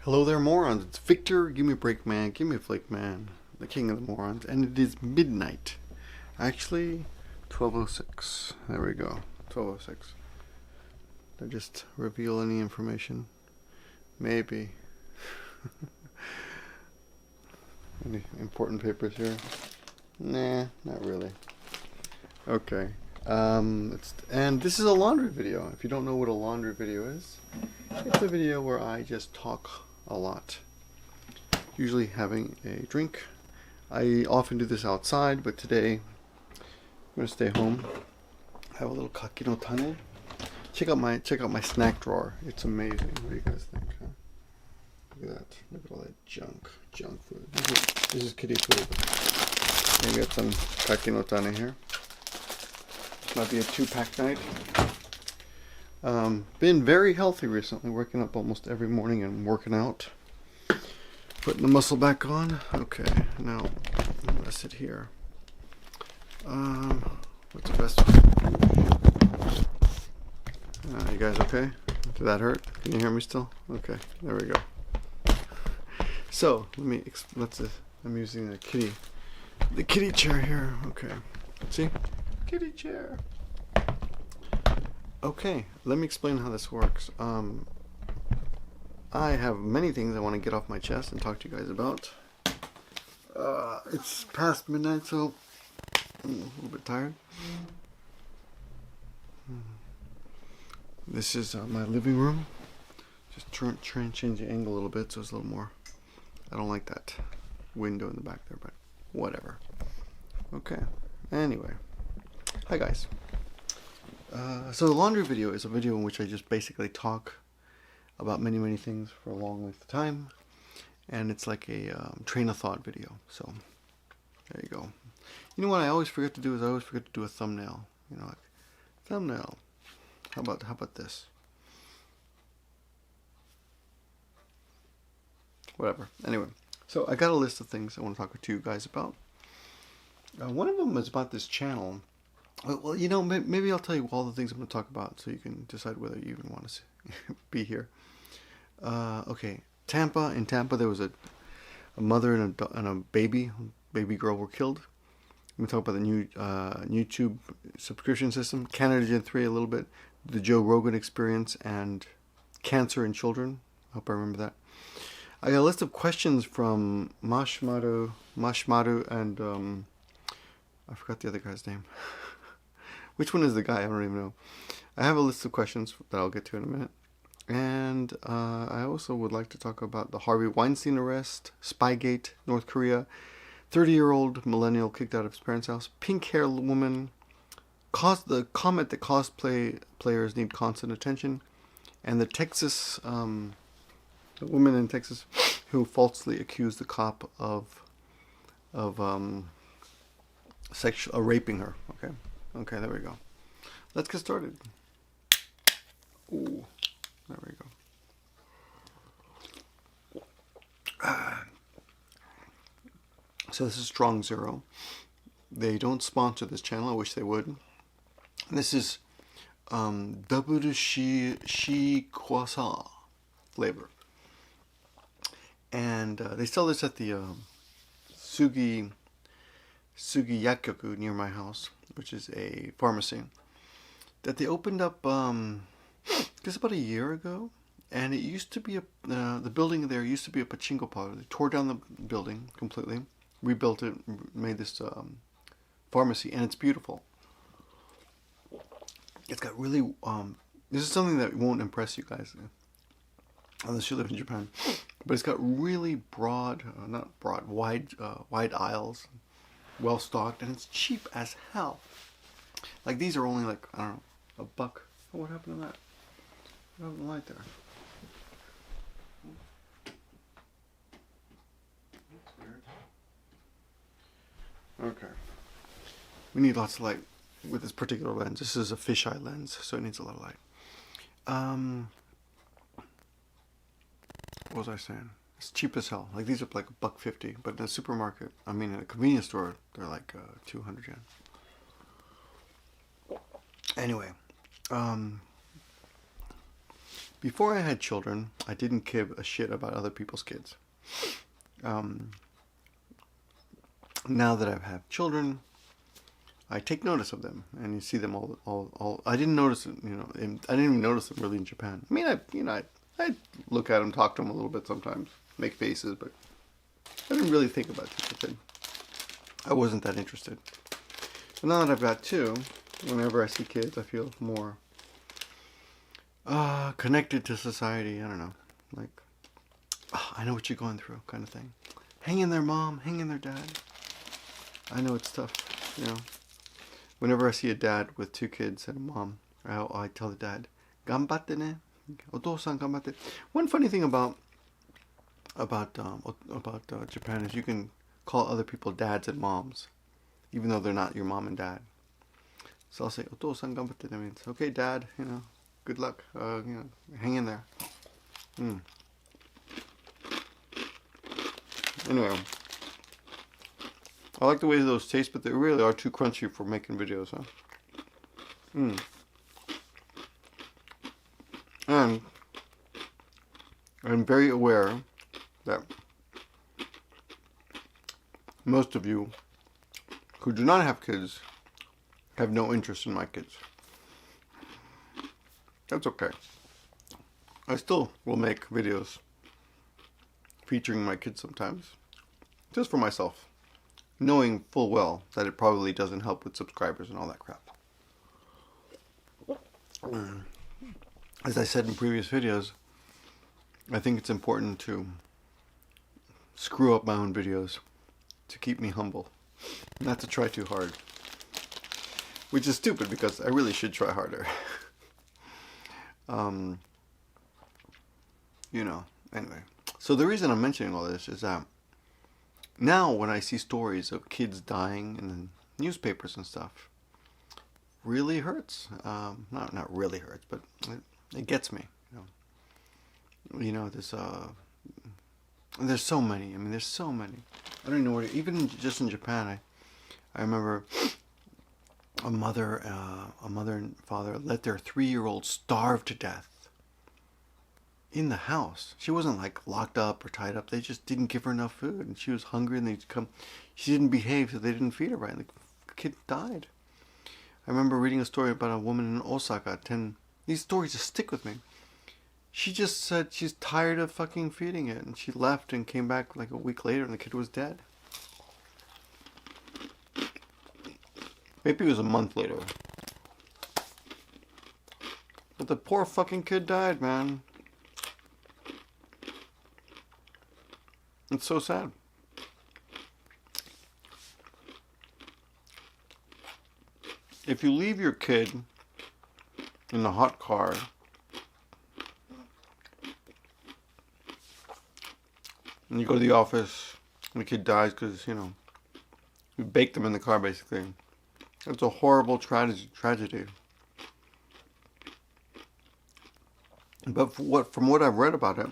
Hello there, morons. It's Victor. Give me a break, man. Give me a flake, man. The king of the morons. And it is midnight. Actually, 12:06. There we go. 12:06. Did I just reveal any information? Maybe. Any important papers here? Nah, not really. Okay. And this is a laundry video. If you don't know what a laundry video is, it's a video where I just talk a lot. Usually having a drink. I often do this outside, but today I'm gonna stay home. Have a little kaki no tane. Check out my snack drawer. It's amazing. What do you guys think? Huh? Look at that. Look at all that junk food. This is kitty food. I got some kaki no tane here. Might be a 2-pack night. Been very healthy recently, waking up almost every morning and working out. Putting the muscle back on. Okay, now I'm gonna sit here. What's the best one? You guys okay? Did that hurt? Can you hear me still? Okay, there we go. So I'm using the kitty chair here. Okay, see? Kitty chair. Okay, let me explain how this works. I have many things I want to get off my chest and talk to you guys about. It's past midnight, so I'm a little bit tired. This is my living room. Just try and change the angle a little bit so it's a little more. I don't like that window in the back there, but whatever. Okay, anyway. Hi guys. So the laundry video is a video in which I just basically talk about many things for a long length of time, and it's like a train of thought video. So there you go. You know what I always forget to do is I always forget to do a thumbnail. You know, like thumbnail. How about this? Whatever. Anyway, so I got a list of things I want to talk to you guys about. One of them is about this channel. Well, you know, maybe I'll tell you all the things I'm going to talk about so you can decide whether you even want to be here. Okay, Tampa. In Tampa, there was a mother and a baby girl were killed. I'm going to talk about the new YouTube subscription system, Canada Gen 3 a little bit, the Joe Rogan experience, and cancer in children. I hope I remember that. I got a list of questions from Mashmaru, and I forgot the other guy's name. Which one is the guy? I don't even know. I have a list of questions that I'll get to in a minute. And I also would like to talk about the Harvey Weinstein arrest, Spygate, North Korea, 30-year-old millennial kicked out of his parents' house, pink-hair woman, the comment that cosplay players need constant attention, and the Texas, the woman in Texas who falsely accused the cop of raping her. Okay, there we go. Let's get started. Ooh, there we go. So this is Strong Zero. They don't sponsor this channel. I wish they would. And this is double shi flavor. And they sell this at the Sugi Yakyoku near my house, which is a pharmacy that they opened up just about a year ago. And it used to be the building there used to be a pachinko parlor. They tore down the building completely, rebuilt it, made this pharmacy, and it's beautiful. It's got really this is something that won't impress you guys unless you live in Japan, but it's got really wide aisles, well stocked, and it's cheap as hell. Like these are only like, I don't know, $1. Oh, what happened to that? What happened to the light there? That's weird. Okay. We need lots of light with this particular lens. This is a fisheye lens, so it needs a lot of light. What was I saying? It's cheap as hell. Like these are like $1.50, but in a supermarket, I mean in a convenience store, they're like 200 yen. Anyway, before I had children, I didn't give a shit about other people's kids. Now that I have children, I take notice of them, and you see them all. I didn't notice it, I didn't even notice them really in Japan. I mean, I look at them, talk to them a little bit sometimes, make faces, but I didn't really think about such a thing. I wasn't that interested. But now that I've got two, whenever I see kids, I feel more connected to society. I don't know, like, I know what you're going through, kind of thing. Hang in there, Mom. Hang in there, Dad. I know it's tough, Whenever I see a dad with two kids and a mom, I tell the dad, "Ganbatte ne, otou-san ganbatte." One funny thing about Japan is you can call other people dads and moms, even though they're not your mom and dad. So I'll say, "Otou-san ganbatte." That means, "Okay, Dad, good luck. Hang in there." Anyway. I like the way those taste, but they really are too crunchy for making videos, huh? And I'm very aware that most of you who do not have kids have no interest in my kids. That's okay. I still will make videos featuring my kids sometimes, just for myself, knowing full well that it probably doesn't help with subscribers and all that crap. As I said in previous videos, I think it's important to screw up my own videos to keep me humble, not to try too hard. Which is stupid because I really should try harder. Anyway. So the reason I'm mentioning all this is that now when I see stories of kids dying in the newspapers and stuff, really hurts. Not really hurts, but it gets me. There's so many. I mean, there's so many. I don't even know where. Even just in Japan, I remember a mother and father let their 3-year-old starve to death in the house. She wasn't like locked up or tied up. They just didn't give her enough food, and she was hungry, and they'd come. She didn't behave, so they didn't feed her right. And the kid died. I remember reading a story about a woman in Osaka. These stories just stick with me. She just said she's tired of fucking feeding it, and she left and came back like a week later, and the kid was dead. Maybe it was a month later. But the poor fucking kid died, man. It's so sad. If you leave your kid in a hot car and you go to the office and the kid dies because, you baked them in the car basically, it's a horrible tragedy. But from what I've read about it,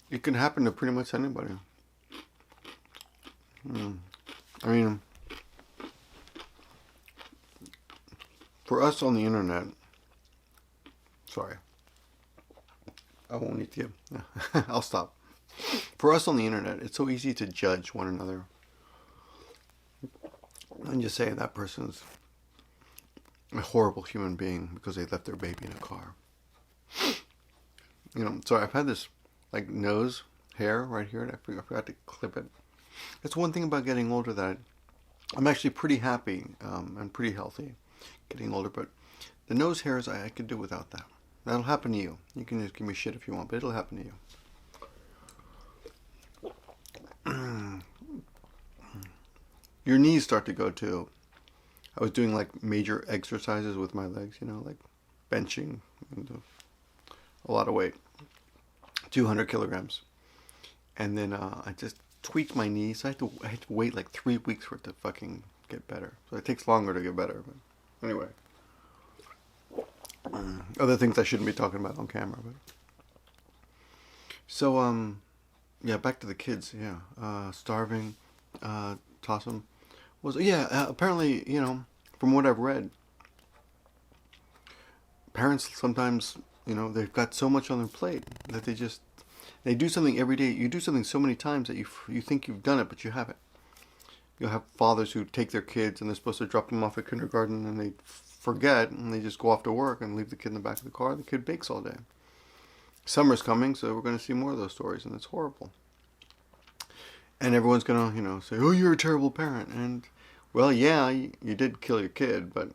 it can happen to pretty much anybody. I mean, for us on the internet, sorry, I won't eat you. I'll stop. For us on the internet, it's so easy to judge one another and just say that person's a horrible human being because they left their baby in a car. So I've had this like nose hair right here, and I forgot to clip it. That's one thing about getting older that I'm actually pretty happy and pretty healthy getting older, but the nose hairs I could do without that. That'll happen to you. You can just give me shit if you want, but it'll happen to you. Your knees start to go too. I was doing like major exercises with my legs, like benching and a lot of weight, 200 kilograms. And then I just tweaked my knees. So I had to wait like 3 weeks for it to fucking get better. So it takes longer to get better. But anyway, other things I shouldn't be talking about on camera. But so yeah, back to the kids. Yeah, starving, toss them. Apparently, from what I've read, parents sometimes they've got so much on their plate that they do something every day. You do something so many times that you think you've done it, but you haven't. You'll have fathers who take their kids and they're supposed to drop them off at kindergarten and they forget and they just go off to work and leave the kid in the back of the car. The kid bakes all day. Summer's coming, so we're going to see more of those stories, and it's horrible. And everyone's going to, say, oh, you're a terrible parent. And, well, yeah, you did kill your kid, but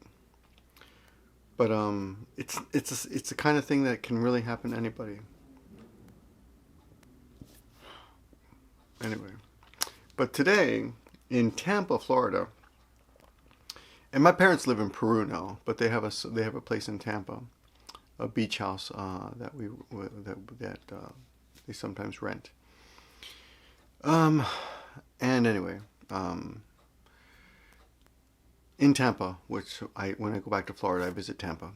it's the kind of thing that can really happen to anybody. Anyway, but today in Tampa, Florida, and my parents live in Peru now, but they have a place in Tampa, a beach house that they sometimes rent. And anyway, in Tampa, which when I go back to Florida, I visit Tampa.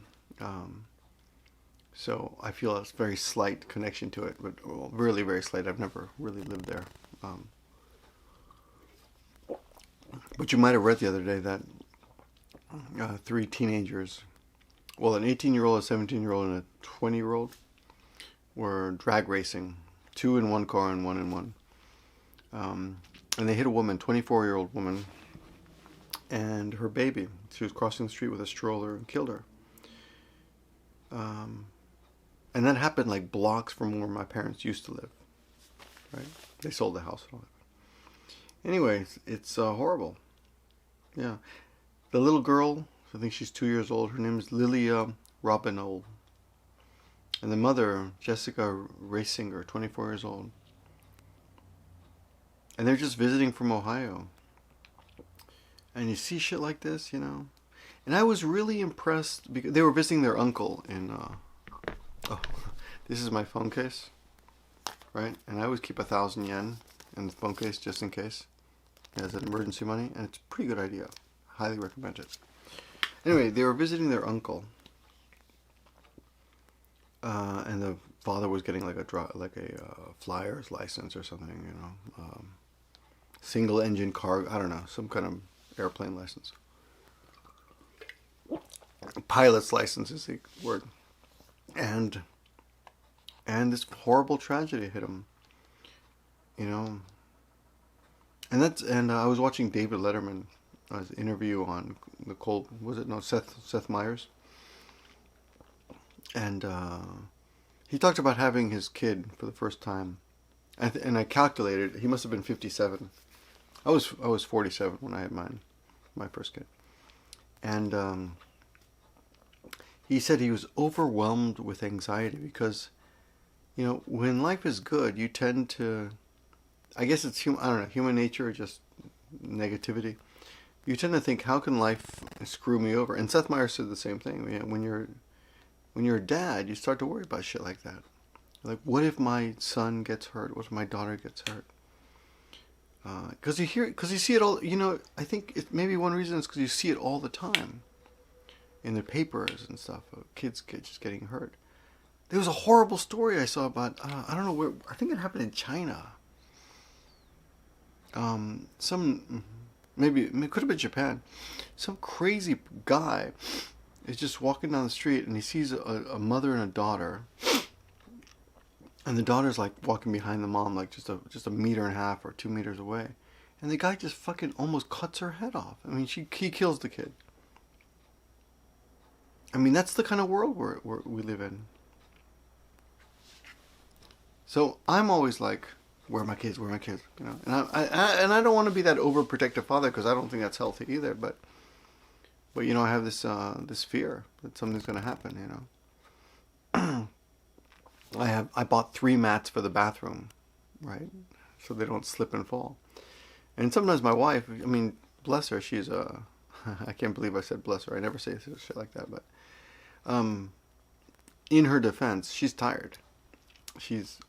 So I feel a very slight connection to it, but really very slight. I've never really lived there. But you might have read the other day that 3 teenagers, well, an 18-year-old, a 17-year-old, and a 20-year-old were drag racing, 2 in one car and 1 in one. And they hit a woman, 24-year-old woman, and her baby. She was crossing the street with a stroller and killed her. And that happened like blocks from where my parents used to live. Right? They sold the house and all that. Anyway, it's horrible. Yeah. The little girl, I think she's 2 years old. Her name is Lilia Robinol. And the mother, Jessica Raysinger, 24 years old. And they're just visiting from Ohio. And you see shit like this, And I was really impressed because they were visiting their uncle in, this is my phone case, right? And I always keep 1,000 yen in the phone case just in case. As an emergency money, and it's a pretty good idea. Highly recommend it. Anyway, they were visiting their uncle. And the father was getting like a flyer's license or something, single engine car, I don't know, some kind of airplane license. Pilot's license is the word. And this horrible tragedy hit him. And I was watching David Letterman, his interview on Seth Meyers. And he talked about having his kid for the first time. And I calculated, he must have been 57. I was 47 when I had my first kid. And he said he was overwhelmed with anxiety because, when life is good, you tend to, I guess it's human nature, just negativity. You tend to think, how can life screw me over? And Seth Meyers said the same thing. When you're a dad, you start to worry about shit like that. Like, what if my son gets hurt? What if my daughter gets hurt? Because you see it all. I think maybe one reason is because you see it all the time in the papers and stuff. Kids just getting hurt. There was a horrible story I saw about. I don't know where. I think it happened in China. Maybe it could have been Japan. Some crazy guy is just walking down the street and he sees a mother and a daughter, and the daughter's like walking behind the mom, like just a meter and a half or 2 meters away, and the guy just fucking almost cuts her head off. I mean, he kills the kid. I mean, that's the kind of world we live in. So I'm always like, where are my kids? Where are my kids? And I don't want to be that overprotective father because I don't think that's healthy either. But I have this fear that something's going to happen. I bought 3 mats for the bathroom, right, so they don't slip and fall. And sometimes my wife, I mean, bless her, she's I can't believe I said bless her. I never say shit like that, but in her defense, she's tired. She's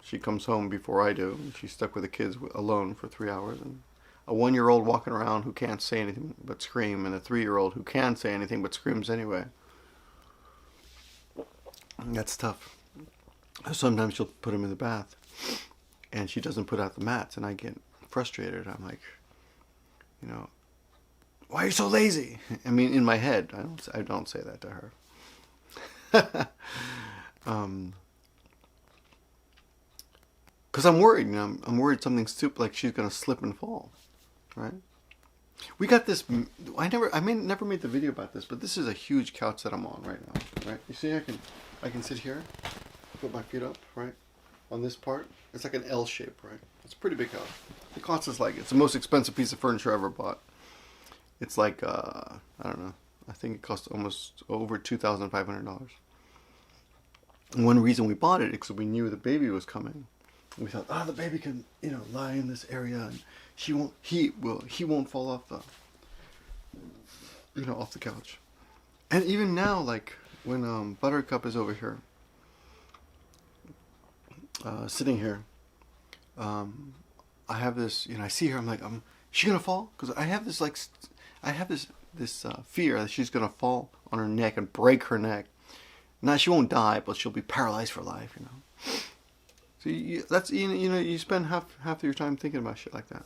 she comes home before I do. She's stuck with the kids alone for 3 hours. And a 1-year-old walking around who can't say anything but scream, and a 3-year-old who can say anything but screams anyway. That's tough. Sometimes she'll put him in the bath, and she doesn't put out the mats, and I get frustrated. I'm like, why are you so lazy? I mean, in my head, I don't say that to her. Because I'm worried, you know, I'm worried something stupid, like she's gonna slip and fall, right? We got this. Never made the video about this, but this is a huge couch that I'm on right now, right? You see, I can sit here, put my feet up, right, on this part. It's like an L shape, right? It's a pretty big couch. It costs us like, it's the most expensive piece of furniture I ever bought. It's like I don't know. I think it cost almost over $2,500. And one reason we bought it is because we knew the baby was coming. We thought, the baby can, you know, lie in this area, and he won't fall off the, you know, off the couch. And even now, like when Buttercup is over here, sitting here, I have this, you know, I see her, I'm like, is she gonna fall? Because I have this like, this fear that she's gonna fall on her neck and break her neck. Now she won't die, but she'll be paralyzed for life, you know. So that's, you know, you spend half of your time thinking about shit like that.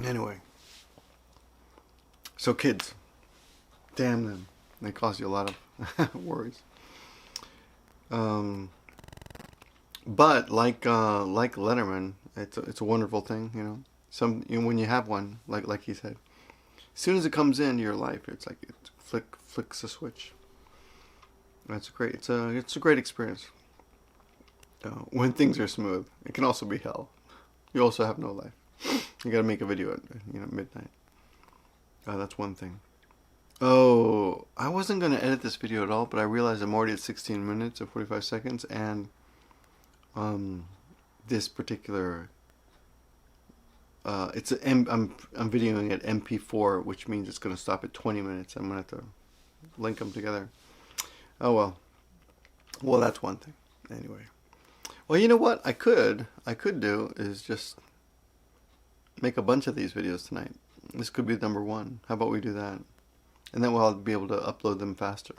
Anyway, so kids, damn them, they cause you a lot of worries. But like Letterman, it's a wonderful thing, you know. You know, when you have one, like he said, as soon as it comes into your life, it's like it flicks a switch. That's great. It's a great experience. When things are smooth, it can also be hell. You also have no life. You gotta make a video at, you know, midnight. That's one thing. Oh, I wasn't gonna edit this video at all, but I realized I'm already at 16 minutes and 45 seconds, and this particular I'm videoing at MP4, which means it's gonna stop at 20 minutes. I'm gonna have to link them together. Oh well. Well, that's one thing. Anyway. Well, you know what I could do is just make a bunch of these videos tonight. This could be number 1. How about we do that? And then we'll be able to upload them faster.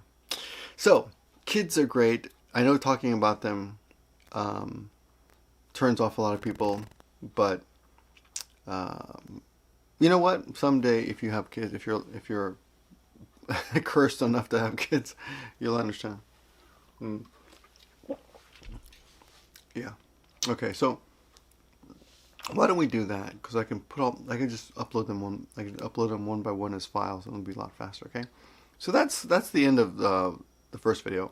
So, kids are great. I know talking about them turns off a lot of people, but you know what? Someday, if you have kids, if you're cursed enough to have kids, you'll understand. Yeah. Okay, so why don't we do that? Because I can just upload them one by one as files, and it'll be a lot faster. Okay. So that's the end of the first video.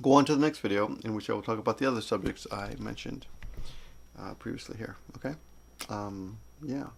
Go on to the next video, in which I will talk about the other subjects I mentioned previously here. Okay. Yeah.